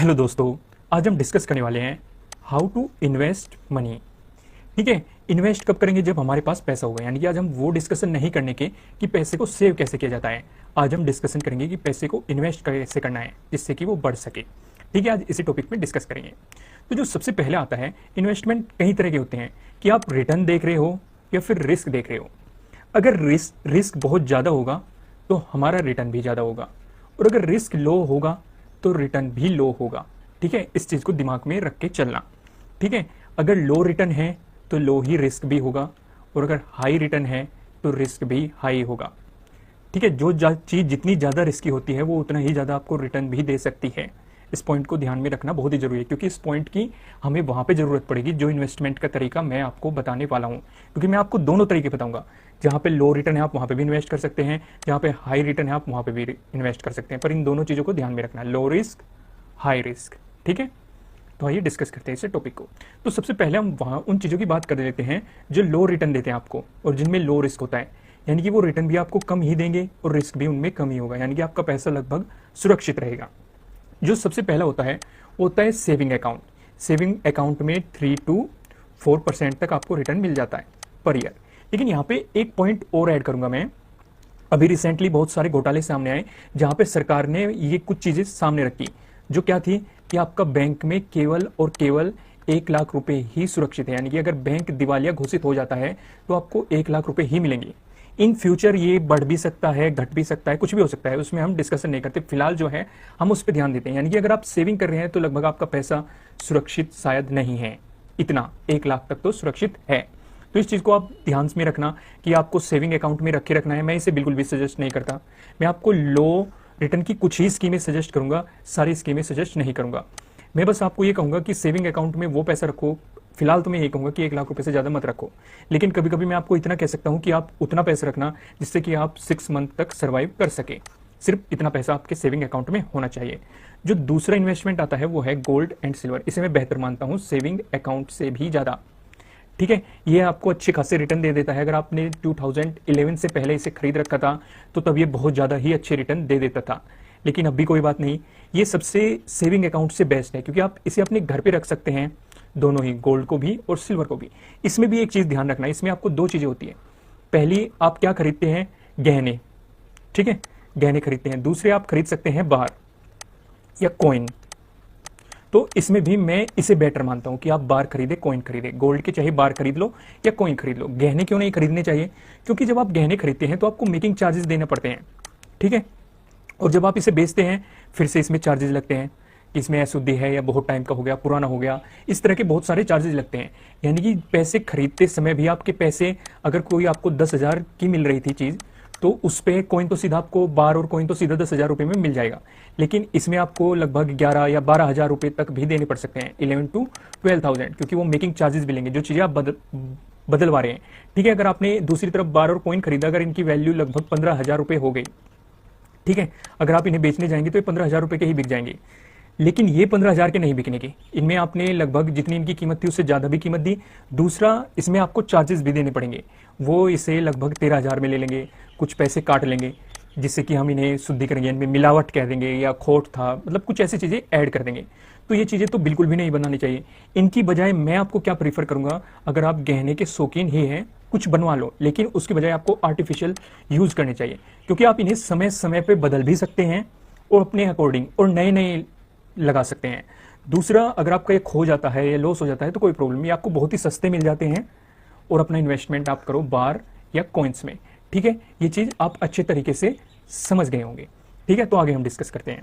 Hello दोस्तों, आज हम डिस्कस करने वाले हैं हाउ टू इन्वेस्ट मनी। ठीक है, इन्वेस्ट कब करेंगे? जब हमारे पास पैसा होगा। यानी कि आज हम वो डिस्कशन नहीं करने के कि पैसे को सेव कैसे किया जाता है, आज हम डिस्कशन करेंगे कि पैसे को इन्वेस्ट कैसे करना है जिससे कि वो बढ़ सके। ठीक है, आज इसी टॉपिक में डिस्कस करेंगे। तो जो सबसे पहले आता है, इन्वेस्टमेंट कई तरह के होते हैं कि आप रिटर्न देख रहे हो या फिर रिस्क देख रहे हो। अगर रिस्क बहुत ज़्यादा होगा तो हमारा रिटर्न भी ज़्यादा होगा, और अगर रिस्क लो होगा तो रिटर्न भी लो होगा। ठीक है, इस चीज़ को दिमाग में रख के चलना। ठीक है, अगर लो रिटर्न है तो लो ही रिस्क भी होगा, और अगर हाई रिटर्न है तो रिस्क भी हाई होगा। ठीक है, जो चीज़ जितनी ज़्यादा रिस्की होती है वो उतना ही ज़्यादा आपको रिटर्न भी दे सकती है। इस पॉइंट को ध्यान में रखना बहुत ही जरूरी है, क्योंकि इस पॉइंट की हमें वहाँ पे ज़रूरत पड़ेगी जो इन्वेस्टमेंट का तरीका मैं आपको बताने वाला हूँ। क्योंकि मैं आपको दोनों तरीके बताऊंगा। जहाँ पे लो रिटर्न है आप वहाँ पे भी इन्वेस्ट कर सकते हैं, जहाँ पे हाई रिटर्न है आप वहाँ पे भी इन्वेस्ट कर सकते हैं, पर इन दोनों चीज़ों को ध्यान में रखना, लो रिस्क हाई रिस्क। ठीक है, तो आइए डिस्कस करते हैं इस टॉपिक को। तो सबसे पहले हम वहाँ उन चीज़ों की बात कर लेते हैं जो लो रिटर्न देते हैं आपको और जिनमें लो रिस्क होता है। यानी कि वो रिटर्न भी आपको कम ही देंगे और रिस्क भी उनमें कम ही होगा, यानी कि आपका पैसा लगभग सुरक्षित रहेगा। जो सबसे पहला होता है वो होता है सेविंग अकाउंट। सेविंग अकाउंट में 3 to 4% तक आपको रिटर्न मिल जाता है पर ईयर। लेकिन यहाँ पे एक पॉइंट और ऐड करूंगा मैं। अभी रिसेंटली बहुत सारे घोटाले सामने आए जहाँ पे सरकार ने ये कुछ चीज़ें सामने रखी, जो क्या थी कि आपका बैंक में केवल और केवल 1 लाख रुपए ही सुरक्षित है। यानी कि अगर बैंक दिवालिया घोषित हो जाता है तो आपको 1 लाख रुपए ही मिलेंगे। इन फ्यूचर ये बढ़ भी सकता है, घट भी सकता है, कुछ भी हो सकता है, उसमें हम डिस्कशन नहीं करते। फिलहाल जो है हम उस पर ध्यान देते हैं। यानी कि अगर आप सेविंग कर रहे हैं तो लगभग आपका पैसा सुरक्षित शायद नहीं है, इतना 1 लाख तक तो सुरक्षित है। तो इस चीज़ को आप ध्यान में रखना कि आपको सेविंग अकाउंट में रखे रखना है। मैं इसे बिल्कुल भी सजेस्ट नहीं करता। मैं आपको लो रिटर्न की कुछ ही स्कीमें सजेस्ट करूंगा, सारी स्कीमें सजेस्ट नहीं करूंगा। मैं बस आपको ये कहूंगा कि सेविंग अकाउंट में वो पैसा रखो। फिलहाल तो मैं ये कहूंगा कि 1 लाख रुपए से ज़्यादा मत रखो, लेकिन कभी कभी मैं आपको इतना कह सकता हूं कि आप उतना पैसा रखना जिससे कि आप 6 मंथ तक सर्वाइव कर सके। सिर्फ इतना पैसा आपके सेविंग अकाउंट में होना चाहिए। जो दूसरा इन्वेस्टमेंट आता है वो है गोल्ड एंड सिल्वर। इसे मैं बेहतर मानता हूँ सेविंग अकाउंट से भी ज़्यादा। ठीक है, ये आपको अच्छे खासे रिटर्न दे देता है। अगर आपने 2011 से पहले इसे खरीद रखा था तो तब ये बहुत ज़्यादा ही अच्छे रिटर्न दे देता था, लेकिन अभी कोई बात नहीं। ये सबसे सेविंग अकाउंट से बेस्ट है, क्योंकि आप इसे अपने घर पे रख सकते हैं, दोनों ही, गोल्ड को भी और सिल्वर को भी। इसमें भी एक चीज़ ध्यान रखना है, इसमें आपको 2 चीज़ें होती है। पहली, आप क्या खरीदते हैं? गहने। ठीक है, गहने खरीदते हैं। दूसरे, आप खरीद सकते हैं बार या कॉइन। तो इसमें भी मैं इसे बेटर मानता हूं कि आप बार खरीदे, कॉइन खरीदे। गोल्ड के चाहे बार खरीद लो या कॉइन खरीद लो, गहने क्यों नहीं खरीदने चाहिए? क्योंकि जब आप गहने खरीदते हैं तो आपको मेकिंग चार्जेस देने पड़ते हैं। ठीक है, और जब आप इसे बेचते हैं फिर से इसमें चार्जेस लगते हैं। इसमें अशुद्धि है या बहुत टाइम का हो गया, पुराना हो गया, इस तरह के बहुत सारे चार्जेस लगते हैं। यानी कि पैसे खरीदते समय भी आपके पैसे, अगर कोई आपको 10,000 की मिल रही थी चीज़, तो उस पर कॉइन तो सीधा आपको, बार और कॉइन तो सीधा 10,000 रुपये में मिल जाएगा। लेकिन इसमें आपको लगभग 11 या 12,000 रुपये तक भी देने पड़ सकते हैं, 11 to 12,000, क्योंकि वो मेकिंग चार्जेस भी लेंगे जो चीज़ें आप बदलवा रहे हैं। ठीक है, अगर आपने दूसरी तरफ बार और कॉइन खरीदा, अगर इनकी वैल्यू लगभग 15,000 रुपये हो गई, ठीक है, अगर आप इन्हें बेचने जाएंगे तो ये 15,000 रुपये के ही बिक जाएंगे। लेकिन ये 15,000 के नहीं बिकने की, इनमें आपने लगभग जितनी इनकी कीमत थी उससे ज़्यादा भी कीमत दी। दूसरा, इसमें आपको चार्जेस भी देने पड़ेंगे। वो इसे लगभग 13,000 में ले लेंगे, कुछ पैसे काट लेंगे, जिससे कि हम इन्हें शुद्धि करेंगे, इनमें मिलावट कह देंगे या खोट था, मतलब कुछ ऐसी चीज़ें ऐड कर देंगे। तो ये चीज़ें तो बिल्कुल भी नहीं बनानी चाहिए। इनकी बजाय मैं आपको क्या प्रीफर करूँगा, अगर आप गहने के शौकीन ही हैं, कुछ बनवा लो, लेकिन उसकी बजाय आपको आर्टिफिशियल यूज़ करने चाहिए, क्योंकि आप इन्हें समय समय पर बदल भी सकते हैं और अपने अकॉर्डिंग, और नए नए लगा सकते हैं। दूसरा, अगर आपका ये खो जाता है या लॉस हो जाता है तो कोई प्रॉब्लम नहीं, आपको बहुत ही सस्ते मिल जाते हैं, और अपना इन्वेस्टमेंट आप करो बार या कॉइन्स में। ठीक है, ये चीज़ आप अच्छे तरीके से समझ गए होंगे। ठीक है, तो आगे हम डिस्कस करते हैं।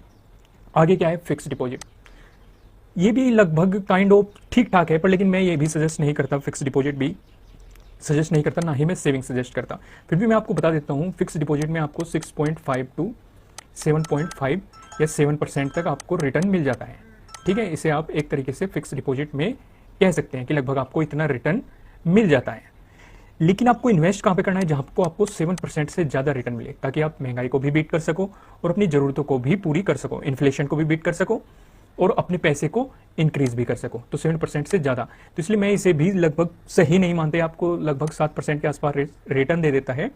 आगे क्या है? Fix deposit. ये भी लगभग काइंड ऑफ ठीक ठाक है, पर लेकिन मैं ये भी सजेस्ट नहीं करता, फिक्स डिपॉजिट भी सजेस्ट नहीं करता, ना ही मैं सेविंग सजेस्ट करता। फिर भी मैं आपको बता देता हूँ, फिक्स डिपॉजिट में आपको 6.5 to 7.5 या 7% तक आपको रिटर्न मिल जाता है। ठीक है, इसे आप एक तरीके से फिक्स डिपॉजिट में कह सकते हैं कि लगभग आपको इतना रिटर्न मिल जाता है। लेकिन आपको इन्वेस्ट कहाँ पे करना है? जहाँ को आपको 7% से ज़्यादा रिटर्न मिले, ताकि आप महंगाई को भी बीट कर सको और अपनी ज़रूरतों को भी पूरी कर सको, इन्फ्लेशन को भी बीट कर सको और अपने पैसे को इंक्रीज भी कर सको। तो 7% से ज़्यादा, तो इसलिए मैं इसे भी लगभग सही नहीं मानते। आपको लगभग 7% के आसपास रिटर्न दे देता है,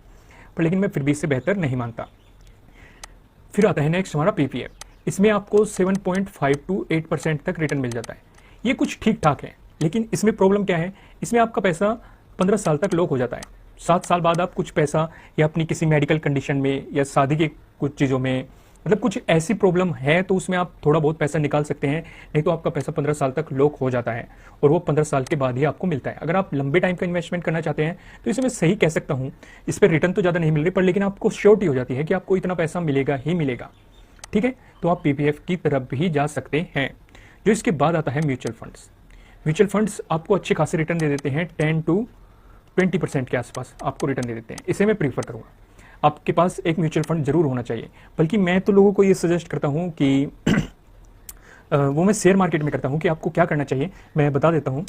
पर लेकिन मैं फिर भी इसे बेहतर नहीं मानता। फिर आता है नेक्स्ट हमारा पीपीएफ। इसमें आपको 7.5 to 8% तक रिटर्न मिल जाता है। ये कुछ ठीक ठाक है, लेकिन इसमें प्रॉब्लम क्या है, इसमें आपका पैसा 15 साल तक लॉक हो जाता है। 7 साल बाद आप कुछ पैसा या अपनी किसी मेडिकल कंडीशन में या शादी के कुछ चीज़ों में, मतलब कुछ ऐसी प्रॉब्लम है तो उसमें आप थोड़ा बहुत पैसा निकाल सकते हैं, नहीं तो आपका पैसा 15 साल तक लॉक हो जाता है और वो 15 साल के बाद ही आपको मिलता है। अगर आप लंबे टाइम का इन्वेस्टमेंट करना चाहते हैं तो इसे मैं सही कह सकता हूँ, इस पर रिटर्न तो ज़्यादा नहीं मिल रही, पर लेकिन आपको श्योरिटी हो जाती है कि आपको इतना पैसा मिलेगा ही मिलेगा। ठीक है, तो आप पीपीएफ की तरफ भी जा सकते हैं। जो इसके बाद आता है म्यूचुअल फंड्स। म्यूचुअल फंड्स आपको अच्छे खासे रिटर्न दे देते हैं, 10 to 20% के आसपास आपको रिटर्न दे देते हैं। इसे मैं प्रीफर करूँगा, आपके पास एक म्यूचुअल फंड जरूर होना चाहिए। बल्कि मैं तो लोगों को ये सजेस्ट करता हूँ कि वो मैं शेयर मार्केट में करता हूँ कि आपको क्या करना चाहिए, मैं बता देता हूँ।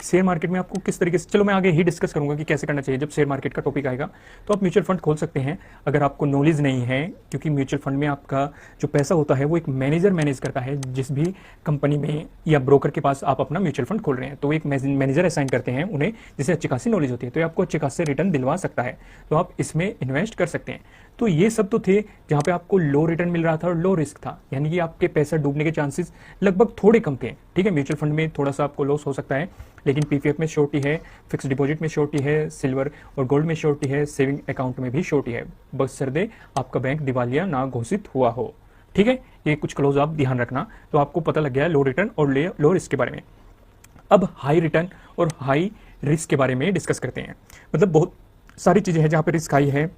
शेयर मार्केट में आपको किस तरीके से, चलो मैं आगे ही डिस्कस करूँगा कि कैसे करना चाहिए जब शेयर मार्केट का टॉपिक आएगा। तो आप म्यूचुअल फंड खोल सकते हैं अगर आपको नॉलेज नहीं है, क्योंकि म्यूचुअल फंड में आपका जो पैसा होता है वो एक मैनेजर मैनेज करता है। जिस भी कंपनी में या ब्रोकर के पास आप अपना म्यूचुअल फंड खोल रहे हैं तो एक मैनेजर असाइन करते हैं उन्हें, जिसे अच्छी खासी नॉलेज होती है, तो ये आपको अच्छे खासे रिटर्न दिलवा सकता है। तो आप इसमें इन्वेस्ट कर सकते हैं। तो ये सब तो थे जहाँ पे आपको लो रिटर्न मिल रहा था और लो रिस्क था, यानी कि आपके पैसा डूबने के चांसेस लगभग थोड़े कम थे। ठीक है, म्यूचुअल फंड में थोड़ा सा आपको लॉस हो सकता है, लेकिन पीपीएफ में श्योरिटी है, फिक्स डिपॉजिट में श्योरिटी है, सिल्वर और गोल्ड में श्योरिटी है, सेविंग अकाउंट में भी श्योरिटी है, बशर्ते आपका बैंक दिवालिया ना घोषित हुआ हो। ठीक है, ये कुछ क्लोज आप ध्यान रखना। तो आपको पता लग गया है लो रिटर्न और लो रिस्क के बारे में। अब हाई रिटर्न और हाई रिस्क के बारे में डिस्कस करते हैं। मतलब बहुत सारी चीज़ें हैं जहाँ पे रिस्क हाई है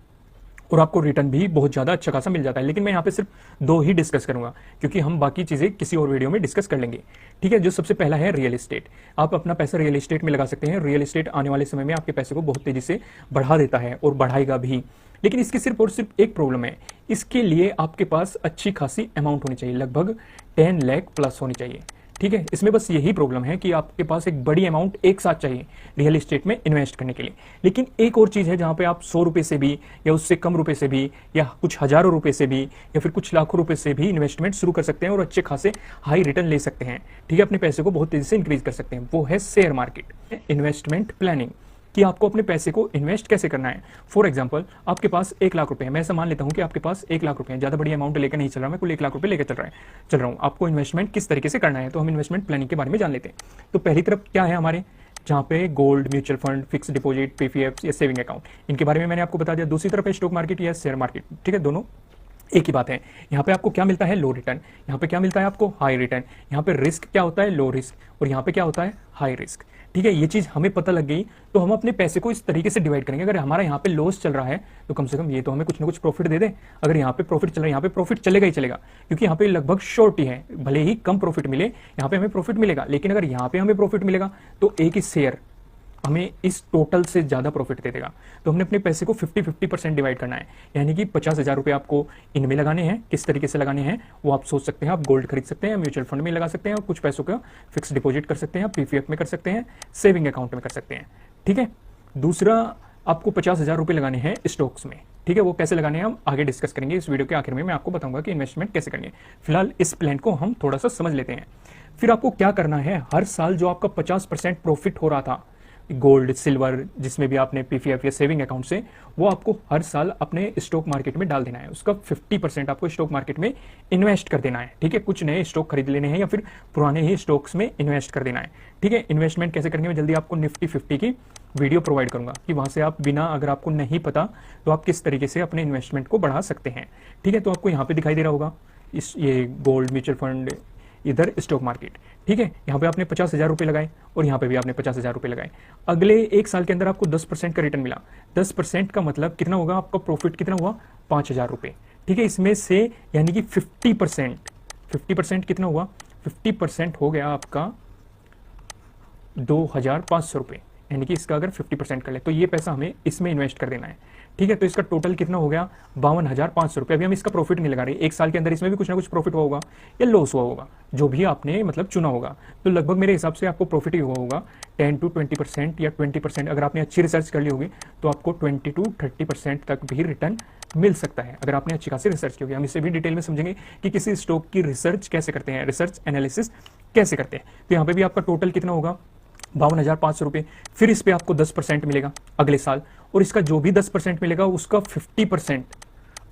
और आपको रिटर्न भी बहुत ज़्यादा अच्छा खासा मिल जाता है, लेकिन मैं यहाँ पे सिर्फ 2 ही डिस्कस करूंगा, क्योंकि हम बाकी चीज़ें किसी और वीडियो में डिस्कस कर लेंगे। ठीक है, जो सबसे पहला है रियल एस्टेट। आप अपना पैसा रियल एस्टेट में लगा सकते हैं। रियल एस्टेट आने वाले समय में आपके पैसे को बहुत तेज़ी से बढ़ा देता है और बढ़ाएगा भी, लेकिन इसकी सिर्फ और सिर्फ एक प्रॉब्लम है, इसके लिए आपके पास अच्छी खासी अमाउंट होनी चाहिए, लगभग 10 लाख प्लस होनी चाहिए। ठीक है, इसमें बस यही प्रॉब्लम है कि आपके पास एक बड़ी अमाउंट एक साथ चाहिए रियल एस्टेट में इन्वेस्ट करने के लिए। लेकिन एक और चीज़ है जहाँ पे आप 100 रुपये से भी या उससे कम रुपए से भी या कुछ हज़ारों रुपए से भी या फिर कुछ लाखों रुपए से भी इन्वेस्टमेंट शुरू कर सकते हैं और अच्छे खासे हाई रिटर्न ले सकते हैं। ठीक है, अपने पैसे को बहुत तेज़ी से इंक्रीज कर सकते हैं। वो है शेयर मार्केट। इन्वेस्टमेंट प्लानिंग, कि आपको अपने पैसे को इन्वेस्ट कैसे करना है। फॉर एग्जांपल, आपके पास 1 लाख रुपए है, मैं ऐसा मान लेता हूं कि आपके पास 1 लाख रुपए है, ज़्यादा बड़ी अमाउंट लेकर नहीं चल रहा, मैं कुल 1 लाख रुपए लेकर चल रहा हूं। आपको इन्वेस्टमेंट किस तरीके से करना है, तो हम इन्वेस्टमेंट प्लानिंग के बारे में जान लेते हैं। तो पहली तरफ क्या है हमारे, जहाँ पे gold, mutual fund, fix deposit, PPF या सेविंग अकाउंट, इनके बारे में मैंने आपको बता दिया। दूसरी तरफ है स्टॉक मार्केट या शेयर मार्केट। ठीक है, दोनों एक ही बात है। यहाँ पे आपको क्या मिलता है, लो रिटर्न। यहाँ पे क्या मिलता है आपको, हाई रिटर्न। यहाँ पे रिस्क क्या होता है, लो रिस्क, और यहाँ पे क्या होता है, हाई रिस्क। ठीक है, ये चीज हमें पता लग गई तो हम अपने पैसे को इस तरीके से डिवाइड करेंगे। अगर हमारा यहाँ पे लॉस चल रहा है तो कम से कम ये तो हमें कुछ ना कुछ प्रॉफिट दे दे। अगर यहाँ पे प्रॉफिट चल रहा है, यहाँ पे प्रॉफिट चलेगा ही चलेगा, क्योंकि यहाँ पे लगभग श्योरिटी है, भले ही कम प्रॉफिट मिले यहाँ पे हमें प्रॉफिट मिलेगा। लेकिन अगर यहाँ पे हमें प्रॉफिट मिलेगा तो एक ही शेयर हमें इस टोटल से ज़्यादा प्रॉफिट दे देगा। तो हमने अपने पैसे को 50-50% डिवाइड करना है, यानी कि 50,000 रुपये आपको इनमें लगाने हैं। किस तरीके से लगाने हैं वो आप सोच सकते हैं। आप गोल्ड खरीद सकते हैं, म्यूचुअल फंड में लगा सकते हैं और कुछ पैसों का फिक्स डिपॉजिट कर सकते हैं, पीपीएफ में कर सकते हैं, सेविंग अकाउंट में कर सकते हैं। ठीक है, दूसरा आपको 50,000 रुपये लगाने हैं स्टॉक्स में। ठीक है, वो कैसे लगाने हैं हम आगे डिस्कस करेंगे। इस वीडियो के आखिर में मैं आपको बताऊंगा कि इन्वेस्टमेंट कैसे करनी है। फिलहाल इस प्लान को हम थोड़ा सा समझ लेते हैं। फिर आपको क्या करना है, हर साल जो आपका 50% प्रॉफिट हो रहा था गोल्ड, सिल्वर, जिसमें भी आपने पीपीएफ या सेविंग अकाउंट से, वो आपको हर साल अपने स्टॉक मार्केट में डाल देना है। उसका 50% आपको स्टॉक मार्केट में इन्वेस्ट कर देना है। ठीक है, कुछ नए स्टॉक खरीद लेने हैं या फिर पुराने ही स्टॉक्स में इन्वेस्ट कर देना है। ठीक है, इन्वेस्टमेंट कैसे करेंगे मैं जल्दी आपको निफ्टी 50 की वीडियो प्रोवाइड करूंगा कि वहां से आप बिना, अगर आपको नहीं पता तो आप किस तरीके से अपने इन्वेस्टमेंट को बढ़ा सकते हैं। ठीक है, तो आपको यहाँ पे दिखाई दे रहा होगा ये गोल्ड, म्यूचुअल फंड, इधर स्टॉक मार्केट। ठीक है, यहाँ पे आपने 50,000 रुपये लगाए और यहाँ पे भी आपने 50,000 रुपये लगाए। अगले 1 साल के अंदर आपको 10% का रिटर्न मिला। 10% का मतलब कितना होगा, आपका प्रॉफिट कितना हुआ, 5,000 रुपये। ठीक है, इसमें से यानी कि 50% कितना हुआ, 50% हो गया आपका 2,500 रुपये, यानी कि इसका अगर 50% कर ले तो ये पैसा हमें इसमें इन्वेस्ट कर देना है। ठीक है, तो इसका टोटल कितना हो गया, 52,500 रुपये। अभी हम इसका प्रॉफिट नहीं लगा रहे, 1 साल के अंदर इसमें भी कुछ ना कुछ प्रॉफिट हुआ होगा या लॉस हुआ होगा, जो भी आपने मतलब चुना होगा। तो लगभग मेरे हिसाब से आपको प्रॉफिट ही हुआ होगा 10 to 20% या 20%। अगर आपने अच्छी रिसर्च कर ली होगी तो आपको 20 to 30% तक भी रिटर्न मिल सकता है, अगर आपने अच्छी खासी रिसर्च की होगी। हम इससे भी डिटेल में समझेंगे कि किसी स्टॉक की रिसर्च कैसे करते हैं, रिसर्च एनालिसिस कैसे करते हैं। तो यहाँ पे भी आपका टोटल कितना होगा, 52,500 रुपये। फिर इस पे आपको 10% मिलेगा अगले साल, और इसका जो भी 10% मिलेगा उसका 50%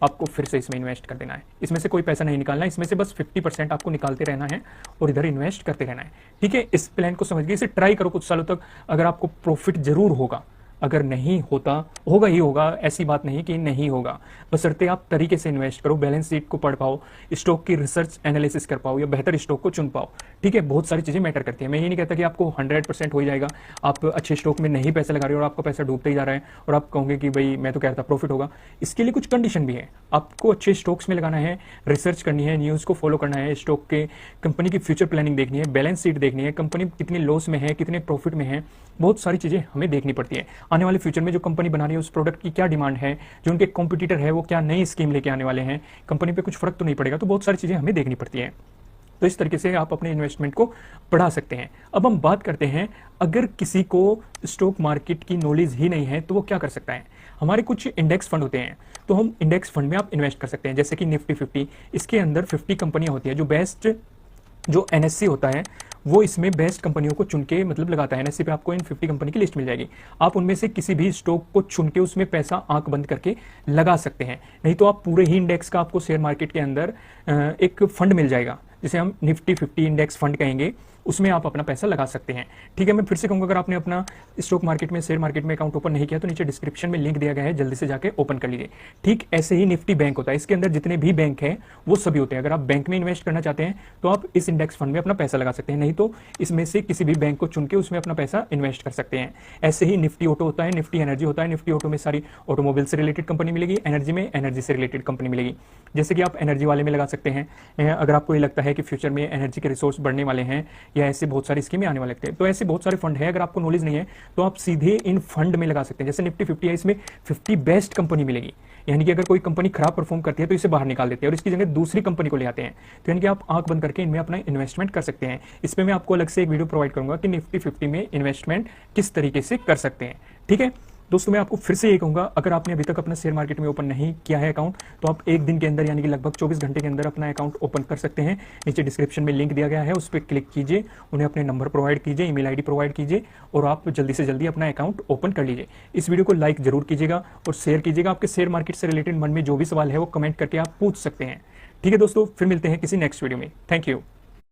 आपको फिर से इसमें इन्वेस्ट कर देना है। इसमें से कोई पैसा नहीं निकालना है, इसमें से बस 50% आपको निकालते रहना है और इधर इन्वेस्ट करते रहना है। ठीक है, इस प्लान को समझ के इसे ट्राई करो कुछ सालों तक, अगर आपको प्रॉफिट जरूर होगा, अगर नहीं होता होगा ही होगा, ऐसी बात नहीं कि नहीं होगा, बशर्ते आप तरीके से इन्वेस्ट करो, बैलेंस शीट को पढ़ पाओ, स्टॉक की रिसर्च एनालिसिस कर पाओ या बेहतर स्टॉक को चुन पाओ। ठीक है, बहुत सारी चीजें मैटर करती है। मैं ये नहीं कहता कि आपको 100% हो जाएगा, आप अच्छे स्टॉक में नहीं पैसा लगा रहे हो और आपका पैसा डूबते ही जा रहा है और आप कहोगे कि भाई मैं तो कह रहा था प्रॉफिट होगा। इसके लिए कुछ कंडीशन भी है, आपको अच्छे स्टॉक्स में लगाना है, रिसर्च करनी है, न्यूज को फॉलो करना है, स्टॉक के कंपनी की फ्यूचर प्लानिंग देखनी है, बैलेंस शीट देखनी है, कंपनी कितने लॉस में है, कितने प्रॉफिट में है, बहुत सारी चीजें हमें देखनी पड़ती है। आने वाले फ्यूचर में जो कंपनी बना रही है उस प्रोडक्ट की क्या डिमांड है, जो उनके कॉम्पिटिटर है वो क्या नई स्कीम लेके आने वाले हैं, कंपनी पे कुछ फर्क तो नहीं पड़ेगा, तो बहुत सारी चीजें हमें देखनी पड़ती है। तो इस तरीके से आप अपने इन्वेस्टमेंट को बढ़ा सकते हैं। अब हम बात करते हैं, अगर किसी को स्टॉक मार्केट की नॉलेज ही नहीं है तो वो क्या कर सकता है। हमारे कुछ इंडेक्स फंड होते हैं, तो हम इंडेक्स फंड में आप इन्वेस्ट कर सकते हैं, जैसे कि निफ्टी 50, इसके अंदर 50 कंपनियां होती है, जो बेस्ट, जो एनएससी होता है वो इसमें बेस्ट कंपनियों को चुन के मतलब लगाता है। एनएससी पे आपको इन 50 कंपनी की लिस्ट मिल जाएगी, आप उनमें से किसी भी स्टॉक को चुन के उसमें पैसा आंख बंद करके लगा सकते हैं। नहीं तो आप पूरे ही इंडेक्स का आपको शेयर मार्केट के अंदर एक फंड मिल जाएगा, जिसे हम निफ्टी 50 इंडेक्स फंड कहेंगे, उसमें आप अपना पैसा लगा सकते हैं। ठीक है, मैं फिर से कहूंगा, अगर आपने अपना स्टॉक मार्केट में, शेयर मार्केट में अकाउंट ओपन नहीं किया तो नीचे डिस्क्रिप्शन में लिंक दिया गया है, जल्दी से जाके ओपन कर लीजिए। ठीक ऐसे ही निफ्टी बैंक होता है, इसके अंदर जितने भी बैंक है वो सभी होते हैं। अगर आप बैंक में इन्वेस्ट करना चाहते हैं तो आप इस इंडेक्स फंड में अपना पैसा लगा सकते हैं, नहीं तो इसमें से किसी भी बैंक को चुन के उसमें अपना पैसा इन्वेस्ट कर सकते हैं। ऐसे ही निफ्टी ऑटो होता है, निफ्टी एनर्जी होता है, निफ्टी ऑटो में सारी ऑटोमोबाइल से रिलेटेड कंपनी मिलेगी, एनर्जी में एनर्जी से रिलेटेड कंपनी मिलेगी। जैसे कि आप एनर्जी वाले में लगा सकते हैं, अगर आपको ये लगता है कि फ्यूचर में एनर्जी के रिसोर्स बढ़ने वाले हैं या ऐसे बहुत सारी स्कीमें आने वाले थे, तो ऐसे बहुत सारे फंड है। अगर आपको नॉलेज नहीं है तो आप सीधे इन फंड में लगा सकते हैं। जैसे निफ्टी 50 है, इसमें 50 बेस्ट कंपनी मिलेगी, यानी कि अगर कोई कंपनी खराब परफॉर्म करती है तो इसे बाहर निकाल देते हैं और इसकी जगह दूसरी कंपनी को ले आते हैं। तो यानी कि आप आंख बंद करके इनमें अपना इन्वेस्टमेंट कर सकते हैं। इसमें मैं आपको अलग से एक वीडियो प्रोवाइड करूंगा कि निफ्टी 50 में इन्वेस्टमेंट किस तरीके से कर सकते हैं। ठीक है दोस्तों, मैं आपको फिर से ये कहूंगा, अगर आपने अभी तक अपना शेयर मार्केट में ओपन नहीं किया है अकाउंट, तो आप एक दिन के अंदर यानी कि लगभग 24 घंटे के अंदर अपना अकाउंट ओपन कर सकते हैं। नीचे डिस्क्रिप्शन में लिंक दिया गया है, उस पर क्लिक कीजिए, उन्हें अपने नंबर प्रोवाइड कीजिए, ईमेल आईडी प्रोवाइड कीजिए और आप जल्दी से जल्दी अपना अकाउंट ओपन कर लीजिए। इस वीडियो को लाइक जरूर कीजिएगा और शेयर कीजिएगा। आपके शेयर मार्केट से रिलेटेड मन में जो भी सवाल है वो कमेंट करके आप पूछ सकते हैं। ठीक है दोस्तों, फिर मिलते हैं किसी नेक्स्ट वीडियो में। Thank you.